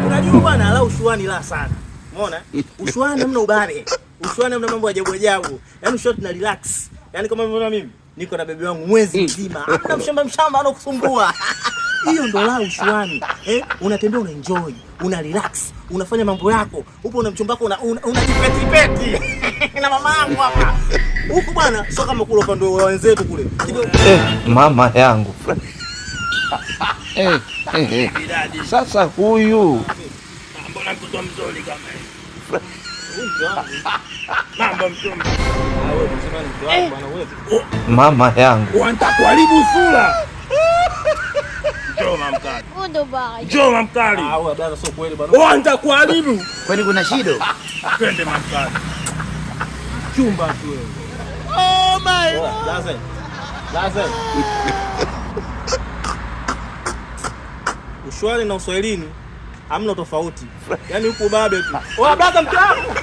Unajua bwana, ala ushuani la sana. Umeona? Ushuani hamna ubare. Ushuani hamna mambo ajabu ajabu. Yaani short na relax. Yaani kama unaona mimi niko na bebe wangu mwezi mzima. Hamna mshamba anakusumbua. Hiyo ndo la ushuani. Unatembea una enjoy, una relax, unafanya mambo yako. Upo na mchumba wako unajipeti. Na mama yangu hapa. Huku bwana sio kama kule upande wa wenzetu kule. Mama yangu. Sasa huyu mbona mtoto mzuri kama hivi? Namba mchumba. Wewe unasema ni mtu wako bwana wewe. Mama yangu. Unataka kuharibu sura. Njoo mamkali. Ndo baya. Njoo mamkali. Wewe bwana sio kweli bwana. Unataka kuharibu. Kwani kuna shida? Twende mamkali. Chumba tu wewe. Oh my God. Laza. Ushwari na uswahilini hamna tofauti. Yaani huko babe tu. Oa brother mke wangu.